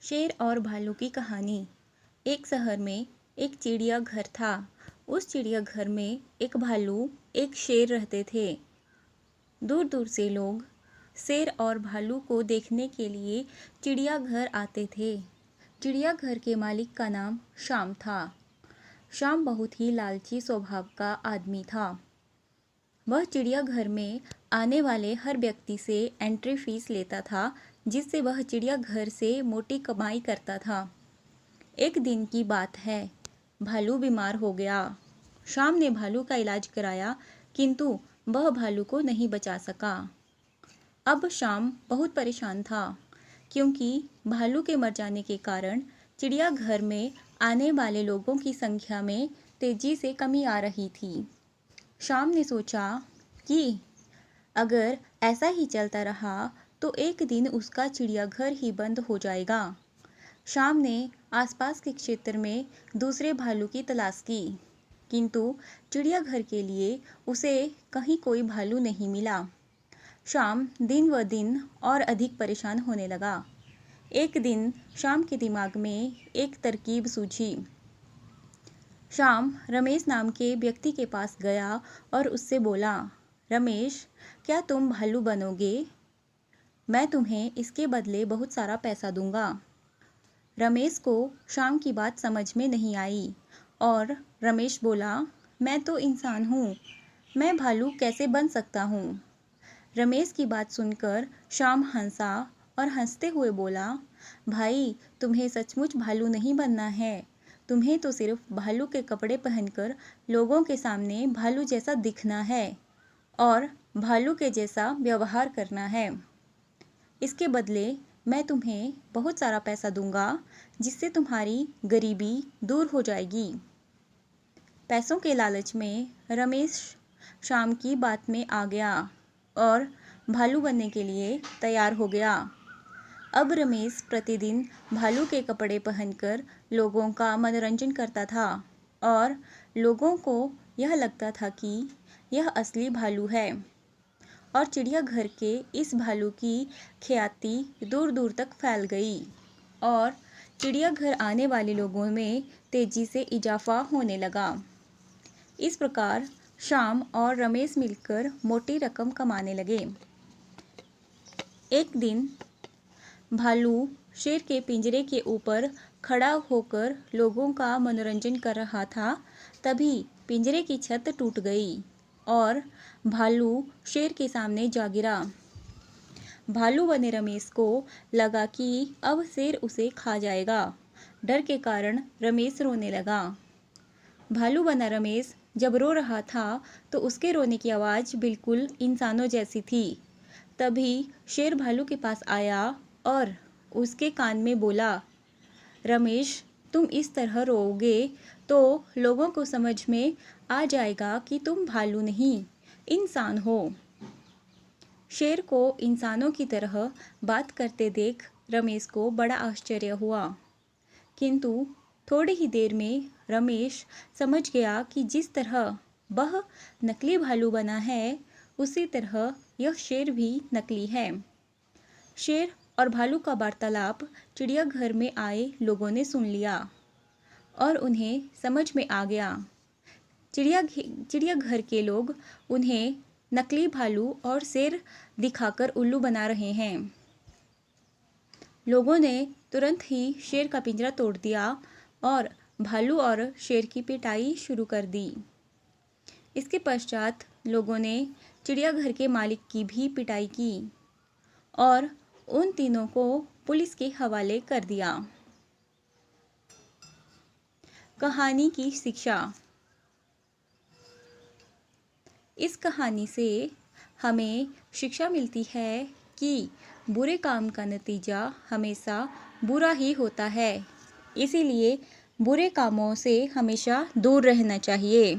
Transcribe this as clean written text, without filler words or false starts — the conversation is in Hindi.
शेर और भालू की कहानी। एक शहर में एक चिड़ियाघर था। उस चिड़ियाघर में एक भालू, एक शेर रहते थे। दूर दूर से लोग शेर और भालू को देखने के लिए चिड़ियाघर आते थे। चिड़ियाघर के मालिक का नाम श्याम था। श्याम बहुत ही लालची स्वभाव का आदमी था। वह चिड़ियाघर में आने वाले हर व्यक्ति से एंट्री फीस लेता था, जिससे वह चिड़ियाघर से मोटी कमाई करता था। एक दिन की बात है, भालू बीमार हो गया। श्याम ने भालू का इलाज कराया, किंतु वह भालू को नहीं बचा सका। अब श्याम बहुत परेशान था, क्योंकि भालू के मर जाने के कारण चिड़ियाघर में आने वाले लोगों की संख्या में तेजी से कमी आ रही थी। श्याम ने सोचा कि अगर ऐसा ही चलता रहा तो एक दिन उसका चिड़ियाघर ही बंद हो जाएगा। श्याम ने आसपास के क्षेत्र में दूसरे भालू की तलाश की, किंतु चिड़ियाघर के लिए उसे कहीं कोई भालू नहीं मिला। श्याम दिन व दिन और अधिक परेशान होने लगा। एक दिन श्याम के दिमाग में एक तरकीब सूझी। श्याम रमेश नाम के व्यक्ति के पास गया और उससे बोला, रमेश, क्या तुम भालू बनोगे? मैं तुम्हें इसके बदले बहुत सारा पैसा दूंगा। रमेश को श्याम की बात समझ में नहीं आई और रमेश बोला, मैं तो इंसान हूँ, मैं भालू कैसे बन सकता हूँ? रमेश की बात सुनकर श्याम हंसा और हंसते हुए बोला, भाई, तुम्हें सचमुच भालू नहीं बनना है। तुम्हें तो सिर्फ भालू के कपड़े पहनकर लोगों के सामने भालू जैसा दिखना है और भालू के जैसा व्यवहार करना है। इसके बदले मैं तुम्हें बहुत सारा पैसा दूंगा, जिससे तुम्हारी गरीबी दूर हो जाएगी। पैसों के लालच में रमेश श्याम की बात में आ गया और भालू बनने के लिए तैयार हो गया। अब रमेश प्रतिदिन भालू के कपड़े पहनकर लोगों का मनोरंजन करता था और लोगों को यह लगता था कि यह असली भालू है और चिड़ियाघर के इस भालू की ख्याति दूर दूर तक फैल गई और चिड़ियाघर आने वाले लोगों में तेजी से इजाफा होने लगा। इस प्रकार श्याम और रमेश मिलकर मोटी रकम कमाने लगे। एक दिन भालू शेर के पिंजरे के ऊपर खड़ा होकर लोगों का मनोरंजन कर रहा था। तभी पिंजरे की छत टूट गई और भालू शेर के सामने जा गिरा। भालू बने रमेश को लगा कि अब शेर उसे खा जाएगा। डर के कारण रमेश रोने लगा। भालू बना रमेश जब रो रहा था तो उसके रोने की आवाज़ बिल्कुल इंसानों जैसी थी। तभी शेर भालू के पास आया और उसके कान में बोला, रमेश, तुम इस तरह रोओगे तो लोगों को समझ में आ जाएगा कि तुम भालू नहीं, इंसान हो। शेर को इंसानों की तरह बात करते देख रमेश को बड़ा आश्चर्य हुआ, किंतु थोड़ी ही देर में रमेश समझ गया कि जिस तरह वह नकली भालू बना है, उसी तरह यह शेर भी नकली है। शेर और भालू का वार्तालाप चिड़ियाघर में आए लोगों ने सुन लिया और उन्हें समझ में आ गया। चिड़ियाघर के लोग उन्हें नकली भालू और शेर दिखाकर उल्लू बना रहे हैं। लोगों ने तुरंत ही शेर का पिंजरा तोड़ दिया और भालू और शेर की पिटाई शुरू कर दी। इसके पश्चात लोगों ने चिड़ियाघर के मालिक की भी पिटाई की और उन तीनों को पुलिस के हवाले कर दिया। कहानी की शिक्षा। इस कहानी से हमें शिक्षा मिलती है कि बुरे काम का नतीजा हमेशा बुरा ही होता है, इसीलिए बुरे कामों से हमेशा दूर रहना चाहिए।